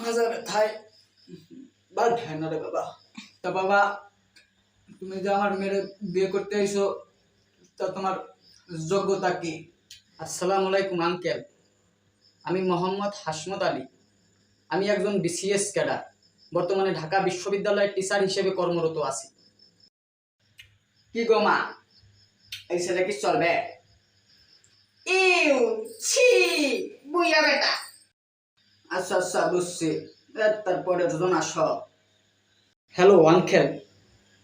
মাজা ব্যথায় বার ঠায় না রে বাবা। তা বাবা, তুমি যে আমার মেয়ের বিয়ে করতে আইছো, তা তোমার যোগ্যতা কি? আসসালামু আলাইকুম আঙ্কেল, আমি মোহাম্মদ হাসমত আলী। আমি একজন বিসিএস ক্যাডার, বর্তমানে ঢাকা বিশ্ববিদ্যালয়ের টিচার হিসেবে কর্মরত আছি। কি গো মা, এই ছেলে কি চলবে? ইউ ছি বুইয়া বেটা। আচ্ছা আচ্ছা বুঝছি, তারপরে দুজন আসো। Hello uncle,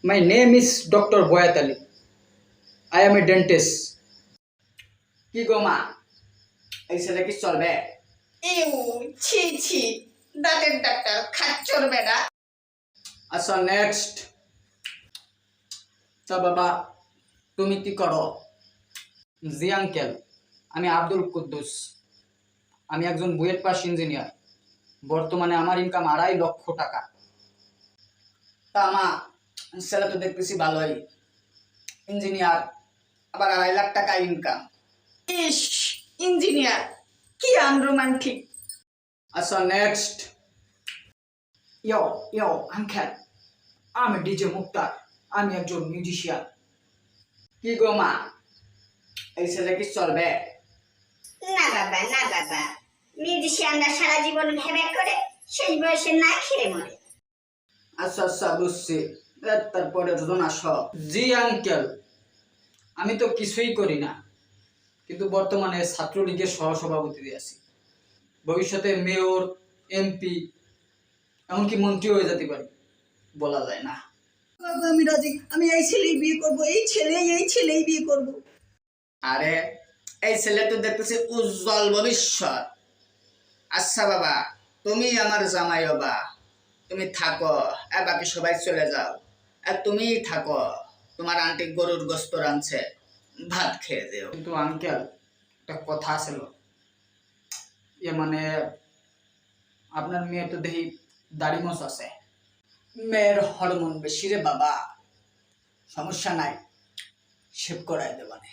my name is doctor Bayat Ali. I am a dentist. কি গো মা, এই ছেলে কি চলবে? ইউ ছি ছি দাঁতের ডাক্তার খাচ্চর বেটা। আচ্ছা নেক্সট। তা বাবা, তুমি কি করো? জি আঙ্কেল, আমি আব্দুল কুদ্দুস। আমি একজন বুয়েট পাস ইঞ্জিনিয়ার। বর্তমানে আমার ইনকাম 2.5 লক্ষ টাকা। তা মা, ছেলে তো দেখতেছি ভালোই, ইঞ্জিনিয়ার, আবার 2.5 লাখ টাকা ইনকাম। ইস ইঞ্জিনিয়ার, কি আনরোমান্টিক। আচ্ছা নেক্সট। ইয়ো ইয়ো আঙ্কেল, আমি ডিজে মুক্তার, আমি একজন মিউজিশিয়ান। কি গো মা, এই ছেলে কি চলবে? না বাবা না বাবা, মিউজিশিয়ানরা সারা জীবন ভেবে করে শেষ বয়সে না খেয়ে মরে। আচ্ছা আচ্ছা বুঝছি, তারপরে দুজন আসো। জি আঙ্কেল, আমি তো কিছুই করি না, কিন্তু বর্তমানে ছাত্রলীগের সহসভাপতি আছি। ভবিষ্যতে মেয়র, এমপি, এমনকি মন্ত্রী হয়ে যেতে পারি, বলা যায় না। বাবা আমি রাজি, আমি এই ছেলেই বিয়ে করবো, এই ছেলেই বিয়ে করবো। আরে এই ছেলে তো দেখতেছি উজ্জ্বল ভবিষ্যৎ। আচ্ছা বাবা, তুমি আমার জামাই হবা, তুমি থাকো, আর বাকি সবাই চলে যাও, আর তুমি থাকো, তোমার আন্টি গরুর গোস্ত রাঁধছে, ভাত খেয়ে যেও। কিন্তু আঙ্কেল, একটা কথা ছিল, মানে আপনার মেয়ে তো দেখি দাড়ি মোছ আছে। মেয়ের হরমোন বেশি রে বাবা, সমস্যা নাই, শেভ করাই দেবানে।